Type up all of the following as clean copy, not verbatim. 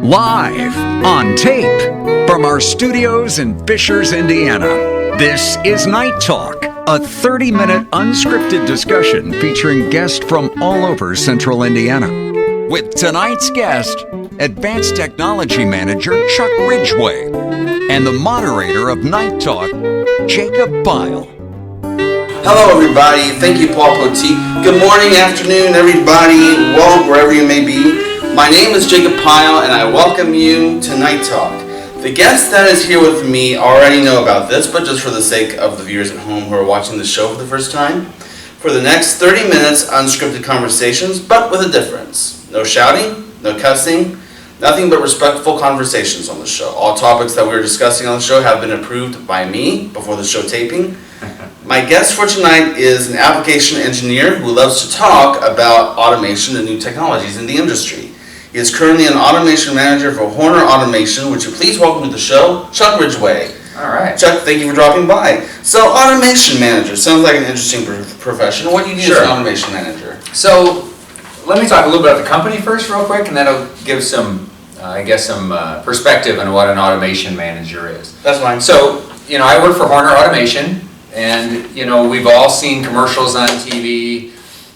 Live on tape from our studios in Fishers, Indiana. This is Night Talk, a 30-minute unscripted discussion featuring guests from all over Central Indiana. With tonight's guest, Advanced Technology Manager Chuck Ridgeway, and the moderator of Night Talk, Jacob Pyle. Hello, everybody. Thank you, Paul Poteet. Good morning, afternoon, everybody. Well, wherever you may be. My name is Jacob Pyle, and I welcome you to Night Talk. The guest that is here with me already know about this, but just for the sake of the viewers at home who are watching the show for the first time, for the next 30 minutes, unscripted conversations, but with a difference. No shouting, no cussing, nothing but respectful conversations on the show. All topics that we're discussing on the show have been approved by me before the show taping. My guest for tonight is an application engineer who loves to talk about automation and new technologies in the industry. He is currently an automation manager for Horner Automation. Would you please welcome to the show, Chuck Ridgeway. All right. Chuck, thank you for dropping by. So, automation manager sounds like an interesting profession. What do you do as an automation manager? So, let me talk a little bit about the company first real quick, and that'll give some, perspective on what an automation manager is. That's fine. So, I work for Horner Automation, and, we've all seen commercials on TV,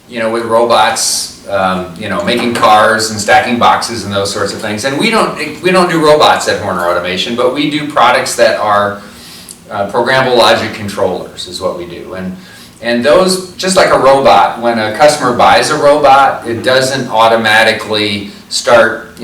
with robots, making cars and stacking boxes and those sorts of things. And we don't do robots at Horner Automation, but we do products that are programmable logic controllers is what we do. And those, just like a robot, when a customer buys a robot, it doesn't automatically start,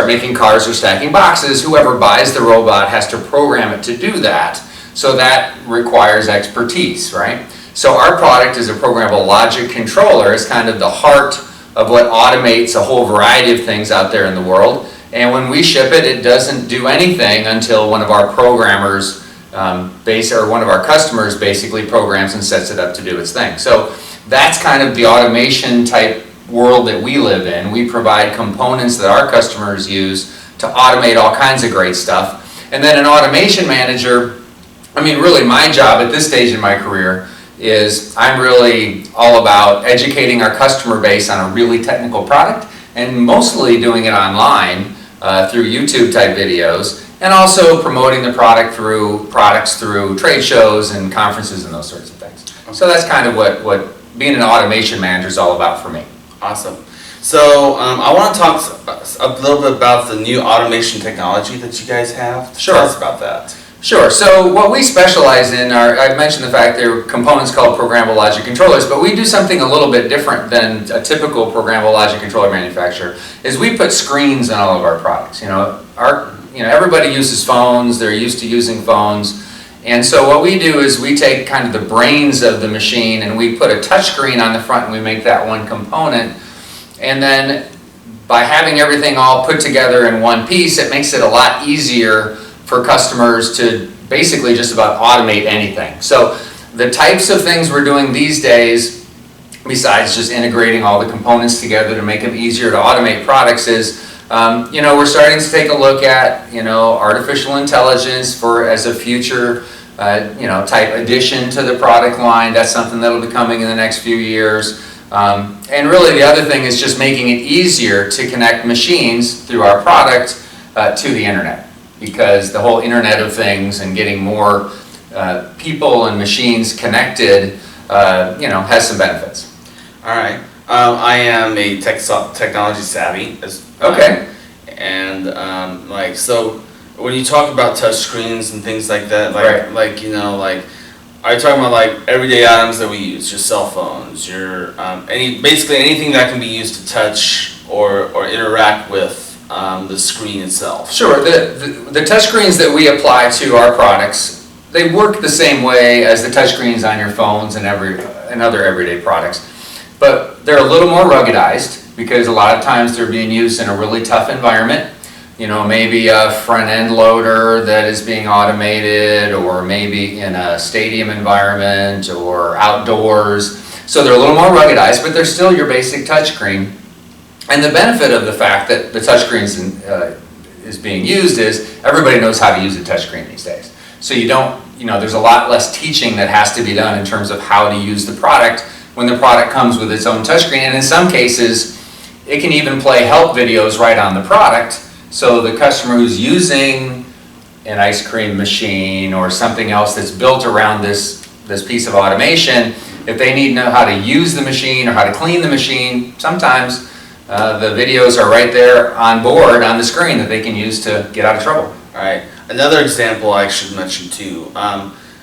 making cars or stacking boxes. Whoever buys the robot has to program it to do that. So that requires expertise, right? So our product is a programmable logic controller. It's kind of the heart of what automates a whole variety of things out there in the world. And when we ship it, it doesn't do anything until one of our programmers, or one of our customers basically programs and sets it up to do its thing. So that's kind of the automation type world that we live in. We provide components that our customers use to automate all kinds of great stuff. And then an automation manager, really my job at this stage in my career is I'm really all about educating our customer base on a really technical product, and mostly doing it online through YouTube type videos, and also promoting the products through trade shows and conferences and those sorts of things. So that's kind of what being an automation manager is all about for me. Awesome. So I want to talk a little bit about the new automation technology that you guys have. Sure. Tell us about that. Sure. So what we specialize in are, I've mentioned the fact there are components called programmable logic controllers, but we do something a little bit different than a typical programmable logic controller manufacturer, is we put screens on all of our products. Everybody uses phones, they're used to using phones, and so what we do is we take kind of the brains of the machine and we put a touch screen on the front and we make that one component, and then by having everything all put together in one piece, it makes it a lot easier for customers to basically just about automate anything. So the types of things we're doing these days, besides just integrating all the components together to make them easier to automate products, is we're starting to take a look at artificial intelligence as a future type addition to the product line. That's something that'll be coming in the next few years. And really the other thing is just making it easier to connect machines through our product to the internet. Because the whole Internet of Things and getting more people and machines connected, has some benefits. All right. I am a technology savvy. Okay. And so when you talk about touch screens and things like that, are you talking about like everyday items that we use, your cell phones, basically anything that can be used to touch or interact with the screen itself? Sure. The touchscreens that we apply to our products, they work the same way as the touchscreens on your phones and other everyday products, but they're a little more ruggedized because a lot of times they're being used in a really tough environment. Maybe a front end loader that is being automated, or maybe in a stadium environment or outdoors. So they're a little more ruggedized, but they're still your basic touchscreen. And the benefit of the fact that the touchscreen is being used is everybody knows how to use a touchscreen these days. So there's a lot less teaching that has to be done in terms of how to use the product when the product comes with its own touchscreen. And in some cases, it can even play help videos right on the product, so the customer who's using an ice cream machine or something else that's built around this piece of automation, if they need to know how to use the machine or how to clean the machine, sometimes the videos are right there on board on the screen that they can use to get out of trouble. All right. Another example I should mention too.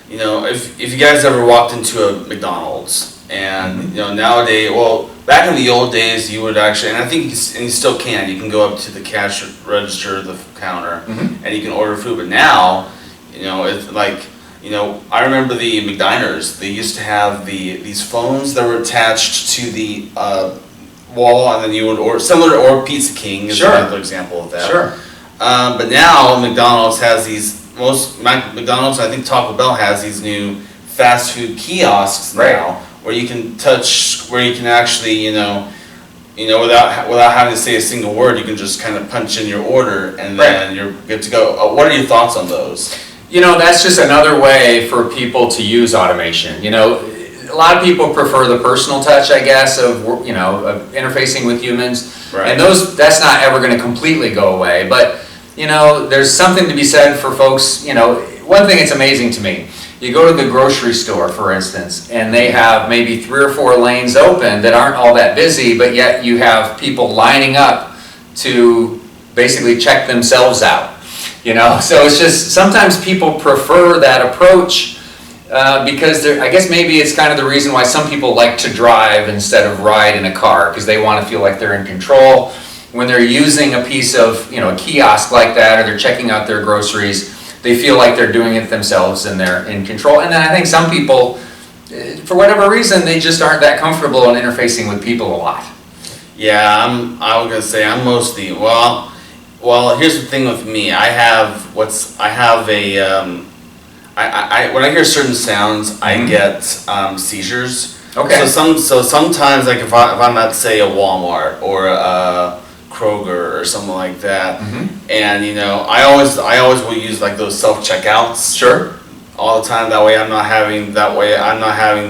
You know, if you guys ever walked into a McDonald's, and you know, nowadays, well, back in the old days, you would actually, and I think and you still can. You can go up to the cash register, the counter, and you can order food. But now, you know, it's like, you know, I remember the McDiners. They used to have these phones that were attached to the wall, and then you would order, similar to or Pizza King is another example of that. Sure. But now McDonald's has these. McDonald's, I think Taco Bell has these new fast food kiosks now, where you can actually, you know, without having to say a single word, you can just kind of punch in your order, and then you're good to go. What are your thoughts on those? You know, that's just another way for people to use automation. You know, a lot of people prefer the personal touch, I guess, of, you know, of interfacing with humans, and that's not ever going to completely go away. But you know, there's something to be said for folks. You know, one thing that's amazing to me. You go to the grocery store, for instance, and they have maybe 3 or 4 lanes open that aren't all that busy, but yet you have people lining up to basically check themselves out. You know, so it's just, sometimes people prefer that approach because I guess maybe it's kind of the reason why some people like to drive instead of ride in a car, because they want to feel like they're in control. When they're using a piece of, you know, a kiosk like that, or they're checking out their groceries, they feel like they're doing it themselves and they're in control. And then I think some people, for whatever reason, they just aren't that comfortable in interfacing with people a lot. Yeah, I was gonna say I'm mostly well. Here's the thing with me. I have a when I hear certain sounds, I get seizures. Okay. So sometimes, like if I'm at, say, a Walmart or a Kroger or something like that, and you know, I always will use like those self-checkouts. Sure. All the time. That way I'm not having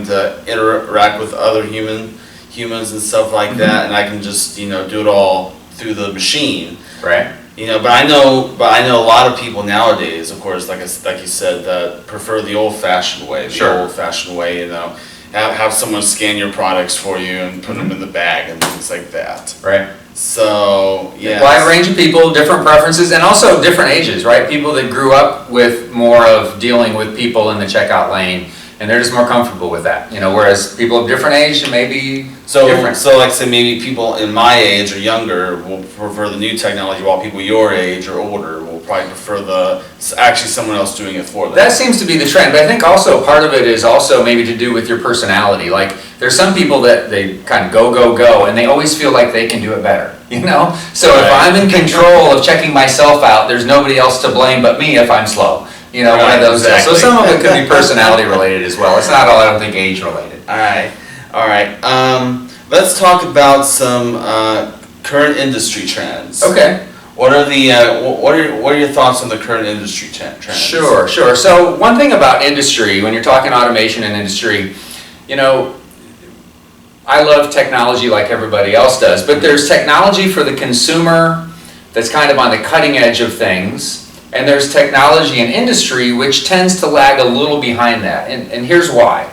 to interact with other humans and stuff like that, and I can just, you know, do it all through the machine. Right. You know, but I know a lot of people nowadays, of course, like you said, that prefer the old-fashioned way. The old-fashioned way, you know. Have someone scan your products for you and put them in the bag and things like that. Right. So, yeah. Wide range of people, different preferences, and also different ages, right? People that grew up with more of dealing with people in the checkout lane, and they're just more comfortable with that. You know, whereas people of different age may be different. So, like, say maybe people in my age or younger will prefer the new technology, while people your age or older will probably prefer actually someone else doing it for them. That seems to be the trend, but I think also part of it is also maybe to do with your personality. Like, there's some people that they kind of go, and they always feel like they can do it better, you know? So if I'm in control of checking myself out, there's nobody else to blame but me if I'm slow. You know, one of those. Exactly. So some of it could be personality related as well. It's not all, I don't think, age related. All right. Let's talk about some current industry trends. Okay. What are your thoughts on the current industry trends? Sure. So one thing about industry, when you're talking automation and industry, you know, I love technology like everybody else does, but there's technology for the consumer that's kind of on the cutting edge of things, and there's technology in industry which tends to lag a little behind that, and here's why.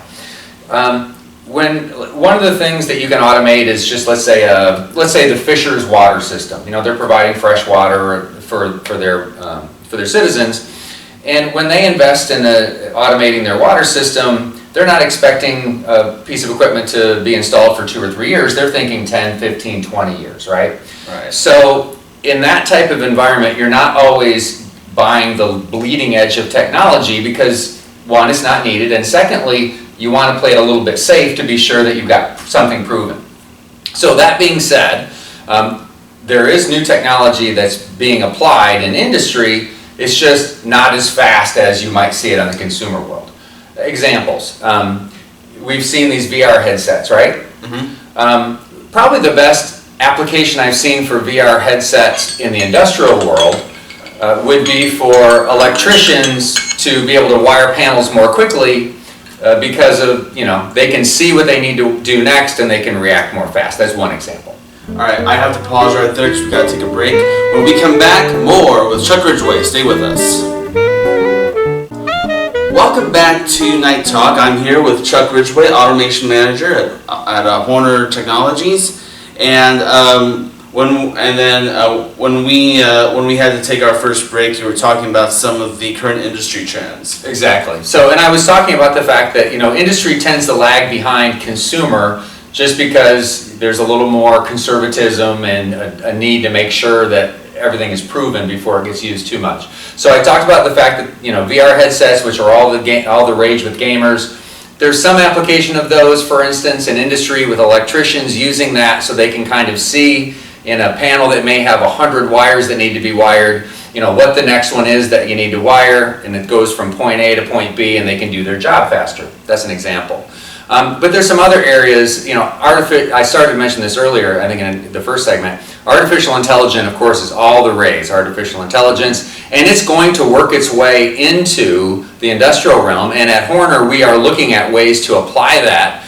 When one of the things that you can automate is just, let's say the Fisher's water system. You know, they're providing fresh water for their citizens, and when they invest in automating their water system, they're not expecting a piece of equipment to be installed for 2 or 3 years. They're thinking 10, 15, 20 years, right? Right. So in that type of environment, you're not always buying the bleeding edge of technology because, one, it's not needed, and secondly, you want to play it a little bit safe to be sure that you've got something proven. So that being said, there is new technology that's being applied in industry. It's just not as fast as you might see it on the consumer world. Examples. We've seen these VR headsets, right? Probably the best application I've seen for VR headsets in the industrial world would be for electricians to be able to wire panels more quickly because of, you know, they can see what they need to do next and they can react more fast. That's one example. All right, I have to pause right there because we got to take a break. When we come back, more with Chuck Ridgeway. Stay with us. Welcome back to Night Talk. I'm here with Chuck Ridgeway, Automation Manager at Horner Technologies, and when we had to take our first break, you were talking about some of the current industry trends. Exactly. So, and I was talking about the fact that, industry tends to lag behind consumer just because there's a little more conservatism and a need to make sure that everything is proven before it gets used too much. So I talked about the fact that, VR headsets, which are all the rage with gamers, there's some application of those, for instance, in industry with electricians using that so they can kind of see in a panel that may have 100 wires that need to be wired, what the next one is that you need to wire, and it goes from point A to point B, and they can do their job faster. That's an example. But there's some other areas, I started to mention this earlier, I think in the first segment. Artificial intelligence, of course, is all the rage, artificial intelligence, and it's going to work its way into the industrial realm, and at Horner we are looking at ways to apply that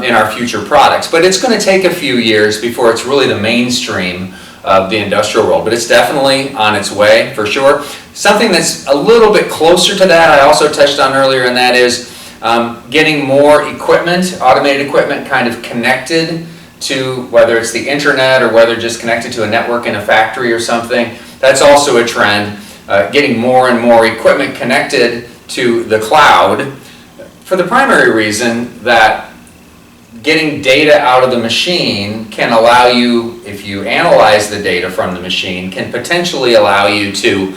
in our future products. But it's going to take a few years before it's really the mainstream of the industrial world, but it's definitely on its way, for sure. Something that's a little bit closer to that, I also touched on earlier, and that is getting more equipment, automated equipment, kind of connected to whether it's the internet or whether just connected to a network in a factory or something. That's also a trend. Getting more and more equipment connected to the cloud for the primary reason that getting data out of the machine can allow you, if you analyze the data from the machine, can potentially allow you to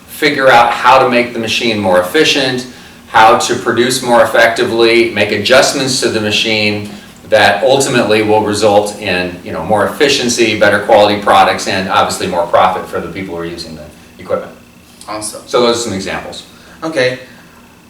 figure out how to make the machine more efficient, how to produce more effectively, make adjustments to the machine that ultimately will result in more efficiency, better quality products, and obviously more profit for the people who are using the equipment. Awesome. So those are some examples. Okay.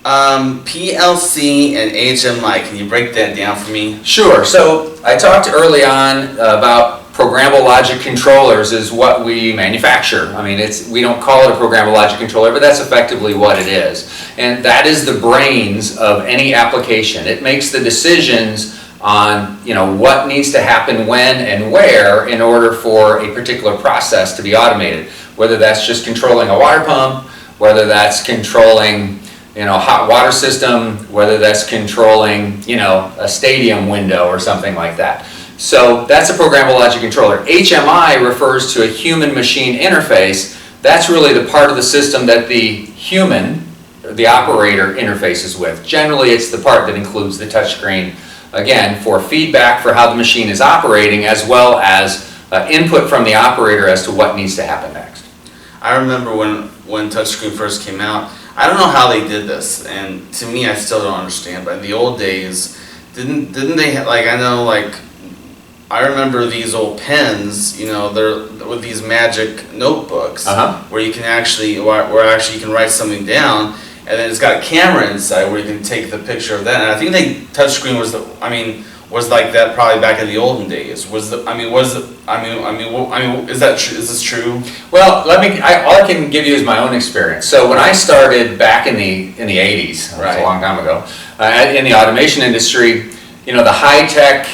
PLC and HMI, can you break that down for me? Sure. So I talked early on about programmable logic controllers is what we manufacture. I mean, we don't call it a programmable logic controller, but that's effectively what it is. And that is the brains of any application. It makes the decisions on what needs to happen when and where in order for a particular process to be automated. Whether that's just controlling a water pump, whether that's controlling hot water system, whether that's controlling a stadium window or something like that. So that's a programmable logic controller. HMI refers to a human-machine interface. That's really the part of the system that the human, the operator, interfaces with. Generally, it's the part that includes the touchscreen, again, for feedback for how the machine is operating, as well as input from the operator as to what needs to happen next. I remember when touchscreen first came out, I don't know how they did this, and to me, I still don't understand, but in the old days, didn't they, I remember these old pens, they're with these magic notebooks, where you can actually write something down, and then it's got a camera inside where you can take the picture of that. And I think touchscreen was like that probably back in the olden days. Is this true? Well, all I can give you is my own experience. So when I started back in the 80s, right, that's a long time ago, in the automation industry, the high-tech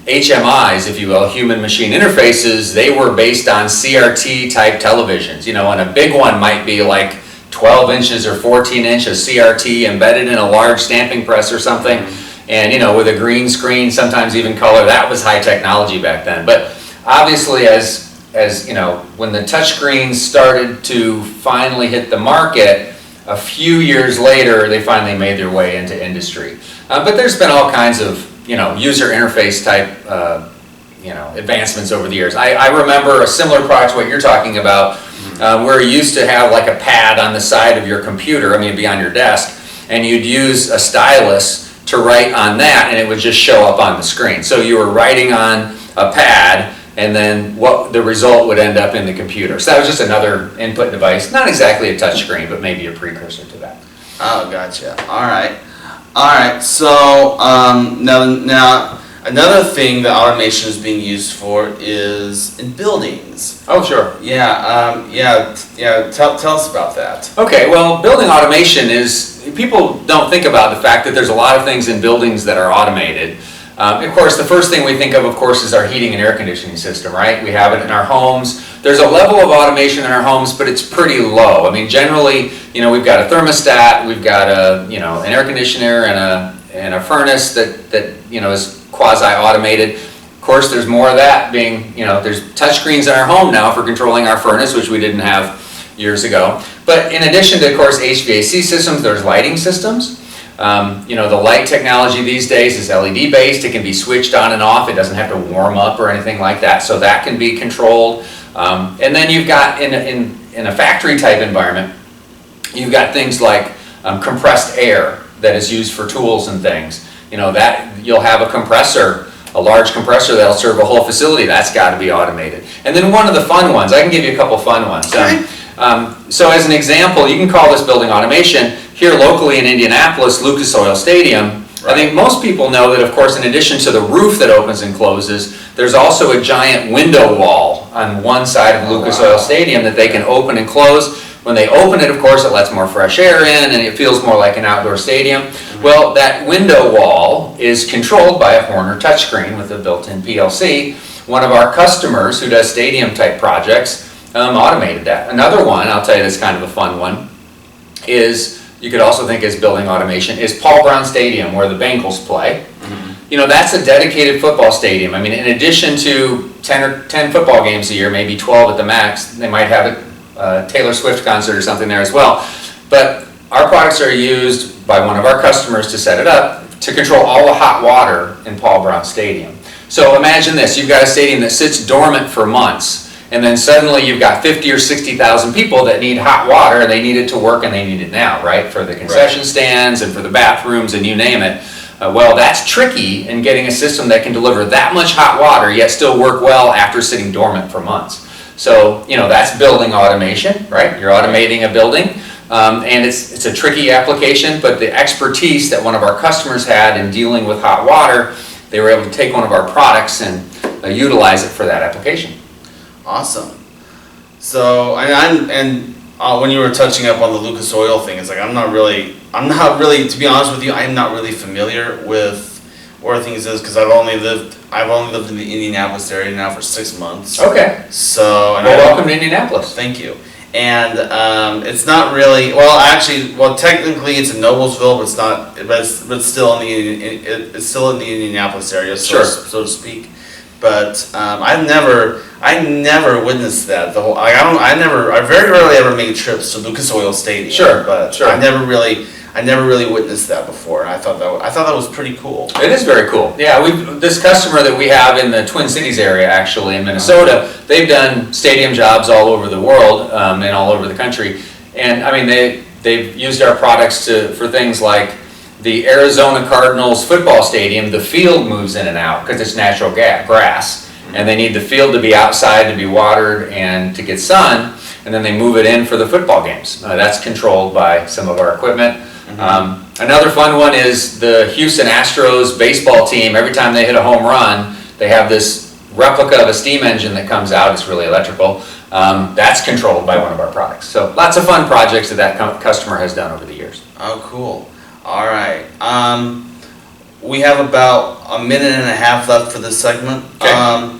HMIs, if you will, human machine interfaces, they were based on CRT type televisions, and a big one might be like 12 inches or 14 inches CRT embedded in a large stamping press or something, and with a green screen, sometimes even color. That was high technology back then. But obviously, as when the touchscreens started to finally hit the market, a few years later, they finally made their way into industry. But there's been all kinds of user interface type advancements over the years. I remember a similar product to what you're talking about, where you used to have like a pad on the side of your computer, it'd be on your desk, and you'd use a stylus to write on that, and it would just show up on the screen. So you were writing on a pad, and then what the result would end up in the computer. So that was just another input device, not exactly a touch screen, but maybe a precursor to that. Oh, gotcha. All right. So now another thing that automation is being used for is in buildings. Oh, sure. Tell us about that. Okay. Well, building automation is, people don't think about the fact that there's a lot of things in buildings that are automated. Of course, the first thing we think of course, is our heating and air conditioning system, right? We have it in our homes. There's a level of automation in our homes, but it's pretty low. I mean, generally, we've got a thermostat, we've got an air conditioner and a furnace that is quasi-automated. Of course, there's more of that being, there's touchscreens in our home now for controlling our furnace, which we didn't have years ago. But in addition to, of course, HVAC systems, there's lighting systems. The light technology these days is LED based. It can be switched on and off. It doesn't have to warm up or anything like that. So that can be controlled. And then you've got in a factory type environment, you've got things like compressed air that is used for tools and things. That you'll have a compressor, a large compressor that'll serve a whole facility. That's got to be automated. And then one of the fun ones, I can give you a couple fun ones. Okay. So as an example, you can call this building automation. Here locally in Indianapolis, Lucas Oil Stadium, I think most people know that, of course, in addition to the roof that opens and closes, there's also a giant window wall on one side of Lucas Oil Stadium that they can open and close. When they open it, of course, it lets more fresh air in and it feels more like an outdoor stadium. Well, that window wall is controlled by a Horner touchscreen with a built-in PLC. One of our customers who does stadium type projects automated that. Another one, I'll tell you that's kind of a fun one, is you could also think as building automation, is Paul Brown Stadium where the Bengals play. That's a dedicated football stadium. I mean, in addition to 10 football games a year, maybe 12 at the max, they might have a Taylor Swift concert or something there as well. But our products are used by one of our customers to set it up to control all the hot water in Paul Brown Stadium. So imagine this, you've got a stadium that sits dormant for months, and then suddenly you've got 50 or 60,000 people that need hot water, and they need it to work, and they need it now, right? For the concession stands and for the bathrooms and you name it. Well, that's tricky in getting a system that can deliver that much hot water yet still work well after sitting dormant for months. So, that's building automation, right? You're automating a building, and it's a tricky application, but the expertise that one of our customers had in dealing with hot water, they were able to take one of our products and utilize it for that application. Awesome. So, when you were touching up on the Lucas Oil thing, it's like I'm not really, to be honest with you, I'm not really familiar with where things is because I've only lived in the Indianapolis area now for 6 months. Okay. So, welcome to Indianapolis. Thank you. And it's not really technically it's in Noblesville, but it's not. But it's still it's still in the Indianapolis area, so to speak. But I never witnessed that. I very rarely ever made trips to Lucas Oil Stadium. Sure. I never really witnessed that before. And I thought that was pretty cool. It is very cool. Yeah, this customer that we have in the Twin Cities area, actually in Minnesota, they've done stadium jobs all over the world and all over the country. And I mean, they've used our products for things like the Arizona Cardinals football stadium. The field moves in and out because it's natural grass, and they need the field to be outside to be watered and to get sun, and then they move it in for the football games. That's controlled by some of our equipment. Another fun one is the Houston Astros baseball team. Every time they hit a home run, they have this replica of a steam engine that comes out. It's really electrical. That's controlled by one of our products. So lots of fun projects that customer has done over the years. Oh, cool. All right. We have about a minute and a half left for this segment. Okay.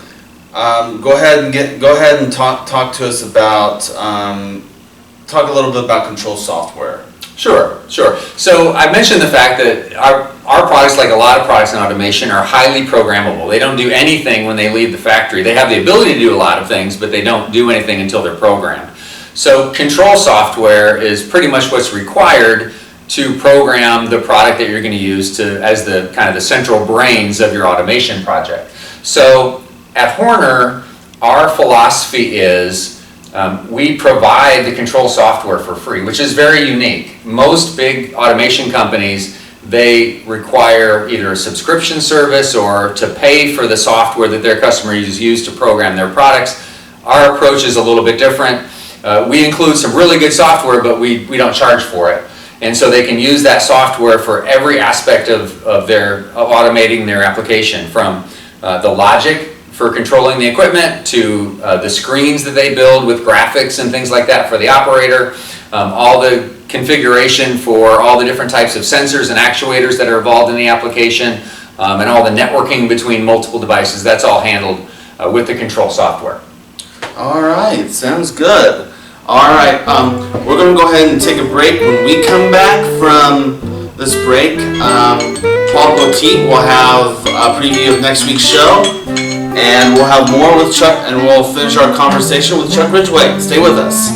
Go ahead and talk to us about talk a little bit about control software. Sure. So I mentioned the fact that our products, like a lot of products in automation, are highly programmable. They don't do anything when they leave the factory. They have the ability to do a lot of things, but they don't do anything until they're programmed. So control software is pretty much what's required to program the product that you're going to use as the kind of the central brains of your automation project. So at Horner, our philosophy is we provide the control software for free, which is very unique. Most big automation companies, they require either a subscription service or to pay for the software that their customers use to program their products. Our approach is a little bit different. We include some really good software, but we don't charge for it. And so they can use that software for every aspect of automating their application, from the logic for controlling the equipment to the screens that they build with graphics and things like that for the operator, all the configuration for all the different types of sensors and actuators that are involved in the application, and all the networking between multiple devices, that's all handled with the control software. All right, sounds good. All right, we're going to go ahead and take a break. When we come back from this break, Paul Poteet will have a preview of next week's show, and we'll have more with Chuck, and we'll finish our conversation with Chuck Ridgeway. Stay with us.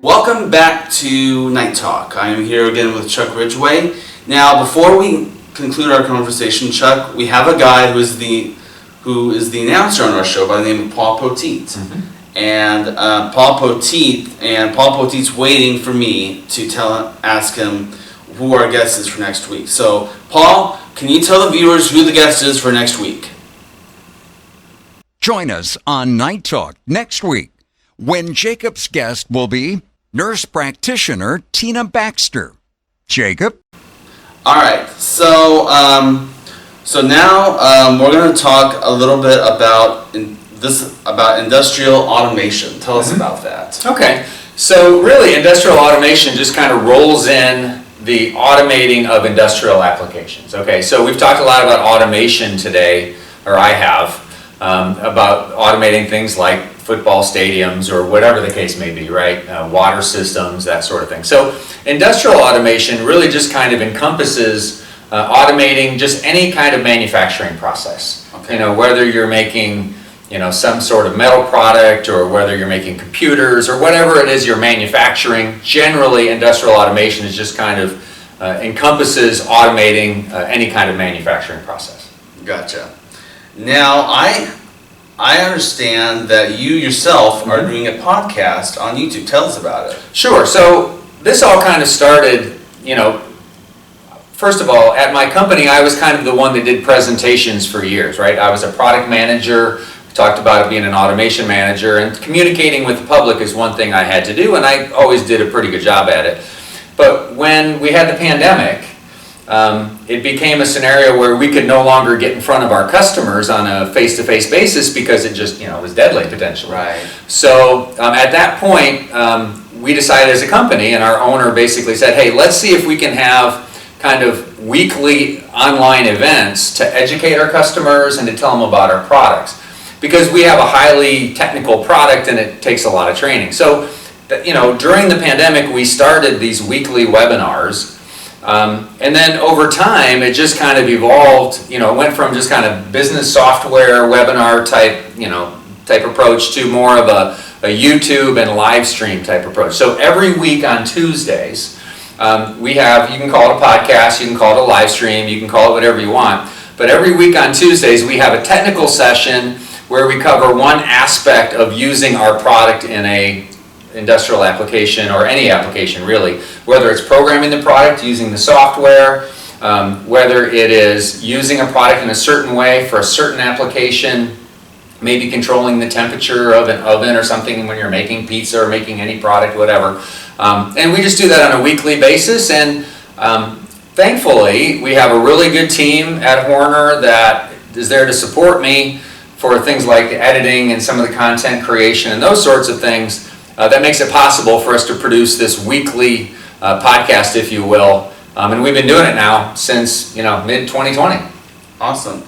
Welcome back to Night Talk. I am here again with Chuck Ridgeway. Now, before we conclude our conversation, Chuck, we have a guy who is the announcer on our show by the name of Paul Poteet. Mm-hmm. And Paul Poteet's waiting for me to ask him who our guest is for next week. So, Paul, can you tell the viewers who the guest is for next week? Join us on Night Talk next week when Jacob's guest will be nurse practitioner Tina Baxter. Jacob? All right, so now we're going to talk a little bit about industrial automation. Tell us about that. Okay, so really industrial automation just kind of rolls in the automating of industrial applications. Okay, so we've talked a lot about automation today, or I have, about automating things like football stadiums or whatever the case may be, right? Water systems, that sort of thing. So industrial automation really just kind of encompasses automating just any kind of manufacturing process. Okay. You know, whether you're making, you know, some sort of metal product or whether you're making computers or whatever it is you're manufacturing, generally industrial automation is just kind of encompasses automating any kind of manufacturing process. Gotcha. Now, I understand that you yourself are doing a podcast on YouTube. Tell us about it. Sure. So this all kind of started, you know, first of all, at my company, I was kind of the one that did presentations for years, right? I was a product manager. We talked about it being an automation manager, and communicating with the public is one thing I had to do, and I always did a pretty good job at it. But when we had the pandemic, it became a scenario where we could no longer get in front of our customers on a face-to-face basis because it just, you know, was deadly potentially. Right. So at that point, we decided as a company, and our owner basically said, hey, let's see if we can have kind of weekly online events to educate our customers and to tell them about our products. Because we have a highly technical product and it takes a lot of training. So, you know, during the pandemic, we started these weekly webinars. And then over time, it just kind of evolved, you know, it went from just kind of business software webinar type approach to more of a YouTube and live stream type approach. So every week on Tuesdays, we have, you can call it a podcast, you can call it a live stream, you can call it whatever you want. But every week on Tuesdays, we have a technical session where we cover one aspect of using our product in a industrial application or any application really, whether it's programming the product using the software, whether it is using a product in a certain way for a certain application, maybe controlling the temperature of an oven or something when you're making pizza or making any product, whatever. And we just do that on a weekly basis, and thankfully we have a really good team at Horner that is there to support me for things like the editing and some of the content creation and those sorts of things. That makes it possible for us to produce this weekly podcast, if you will. And we've been doing it now since, you know, mid-2020. Awesome.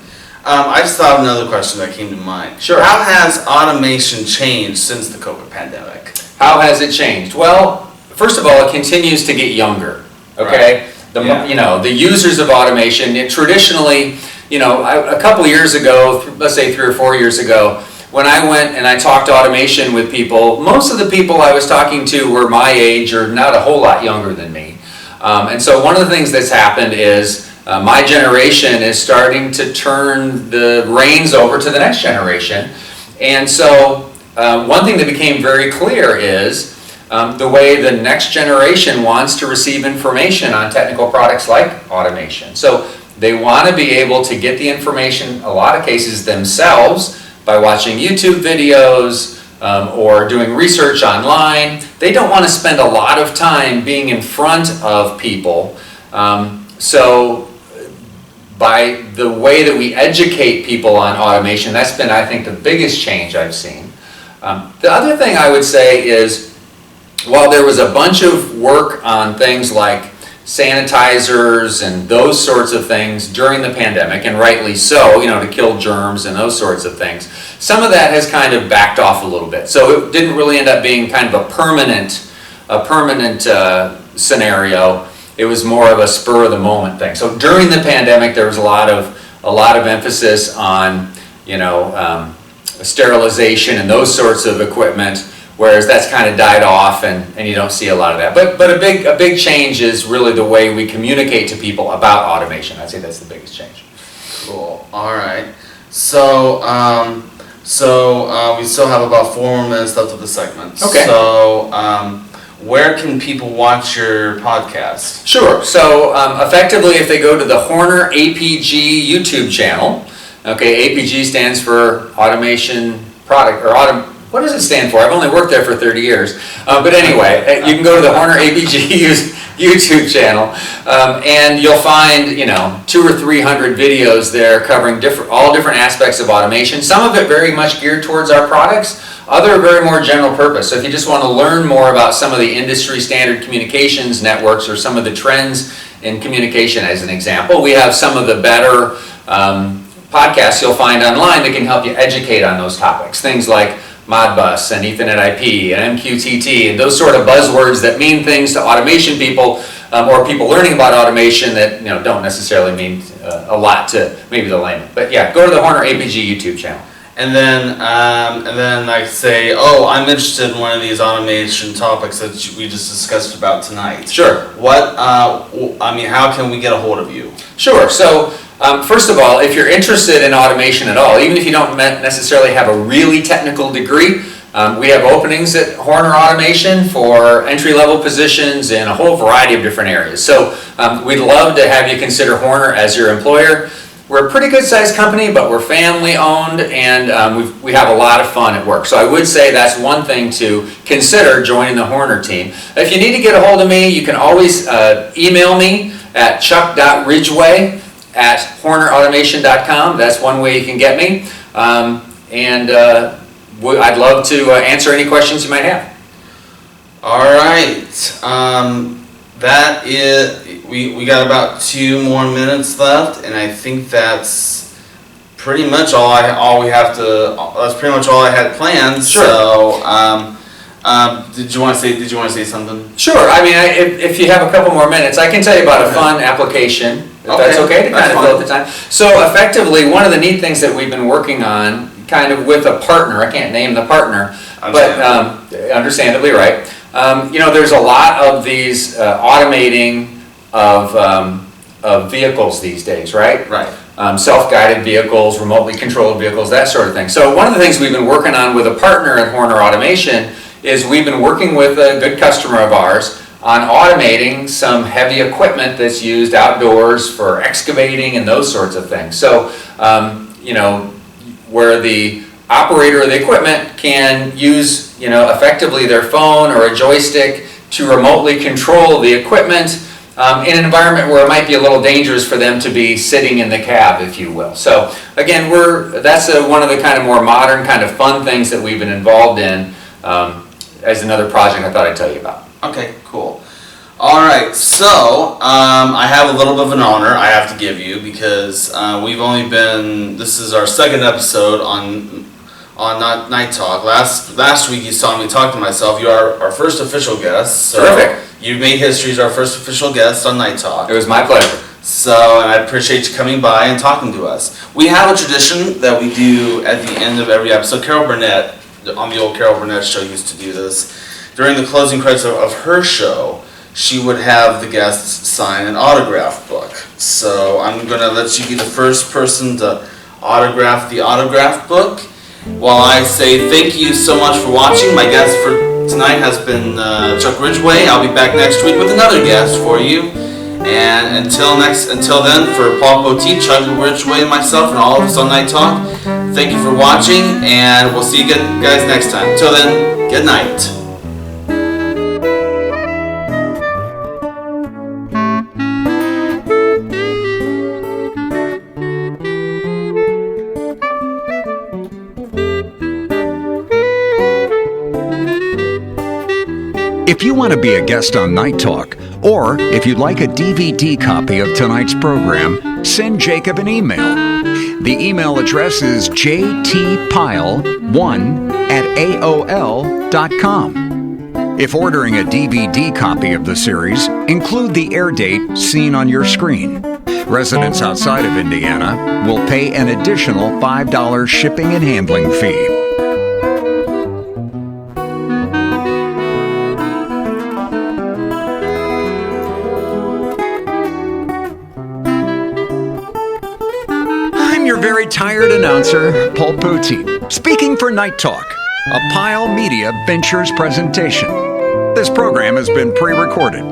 I just thought of another question that came to mind. Sure. How has automation changed since the COVID pandemic? How has it changed? Well, first of all, it continues to get younger. Okay, Right. You know, the users of automation. Traditionally, you know, a couple years ago, let's say 3 or 4 years ago, when I went and I talked automation with people, most of the people I was talking to were my age or not a whole lot younger than me. And so one of the things that's happened is my generation is starting to turn the reins over to the next generation. And so one thing that became very clear is the way the next generation wants to receive information on technical products like automation. So they want to be able to get the information, in a lot of cases, themselves by watching YouTube videos or doing research online. They don't want to spend a lot of time being in front of people. So by the way that we educate people on automation, that's been, I think, the biggest change I've seen. The other thing I would say is, while there was a bunch of work on things like sanitizers and those sorts of things during the pandemic, and rightly so, to kill germs and those sorts of things. Some of that has kind of backed off a little bit. So it didn't really end up being kind of a permanent scenario. It was more of a spur of the moment thing. So during the pandemic, there was a lot of emphasis on, sterilization and those sorts of equipment, whereas that's kind of died off, and you don't see a lot of that. But a big change is really the way we communicate to people about automation. I'd say that's the biggest change. Cool. All right. So we still have about 4 more minutes left of the segment. Okay. So where can people watch your podcast? Sure. So effectively, if they go to the Horner APG YouTube channel, okay, APG stands for Automation Product, or what does it stand for? I've only worked there for 30 years. But anyway, you can go to the Horner APG YouTube channel, and you'll find 200 or 300 videos there covering all different aspects of automation. Some of it very much geared towards our products, other very more general purpose. So if you just want to learn more about some of the industry standard communications networks or some of the trends in communication, as an example, we have some of the better podcasts you'll find online that can help you educate on those topics. Things like Modbus and Ethernet IP and MQTT and those sort of buzzwords that mean things to automation people, or people learning about automation that don't necessarily mean a lot to maybe the layman. But yeah, go to the Horner APG YouTube channel. And then I say, I'm interested in one of these automation topics that we just discussed about tonight. Sure. How can we get a hold of you? Sure. So first of all, if you're interested in automation at all, even if you don't necessarily have a really technical degree, we have openings at Horner Automation for entry-level positions in a whole variety of different areas. So we'd love to have you consider Horner as your employer. We're a pretty good-sized company, but we're family-owned, and we have a lot of fun at work. So I would say that's one thing to consider joining the Horner team. If you need to get a hold of me, you can always email me at chuck.ridgeway@hornerautomation.com. That's one way you can get me. I'd love to answer any questions you might have. All right. That is, we got about 2 more minutes left, and I think that's pretty much that's pretty much all I had planned. Sure. So, did you want to say something? Sure. If you have a couple more minutes, I can tell you about a fun application, if that's okay, to kind of fill up the time. So effectively, one of the neat things that we've been working on, kind of with a partner, I can't name the partner, but understandably, right? There's a lot of these automating of vehicles these days, right? Right. Self-guided vehicles, remotely controlled vehicles, that sort of thing. So one of the things we've been working on with a partner at Horner Automation is we've been working with a good customer of ours on automating some heavy equipment that's used outdoors for excavating and those sorts of things. So, where the operator of the equipment can use, effectively their phone or a joystick to remotely control the equipment in an environment where it might be a little dangerous for them to be sitting in the cab, if you will. So again, that's one of the kind of more modern, kind of fun things that we've been involved in as another project I thought I'd tell you about. Okay, cool. All right, so I have a little bit of an honor I have to give you because this is our second episode on Night Talk. Last week you saw me talk to myself. You are our first official guest. So Terrific. You've made history as our first official guest on Night Talk. It was my pleasure. So, and I appreciate you coming by and talking to us. We have a tradition that we do at the end of every episode. Carol Burnett, on the old Carol Burnett show, used to do this. During the closing credits of her show, she would have the guests sign an autograph book. So I'm going to let you be the first person to autograph the autograph book. While I say thank you so much for watching, my guest for tonight has been Chuck Ridgeway. I'll be back next week with another guest for you. And until then, for Paul Poteet, Chuck Ridgeway, and myself, and all of us on Night Talk, thank you for watching, and we'll see you guys next time. Until then, good night. If you want to be a guest on Night Talk Or if you'd like a DVD copy of tonight's program, send Jacob an email. The email address is jtpyle1@aol.com. If ordering a DVD copy of the series, include the air date seen on your screen. Residents outside of Indiana will pay an additional $5 shipping and handling fee. I'm your very tired announcer, Paul Poteet, speaking for Night Talk, a Pyle Media Ventures presentation. This program has been pre-recorded.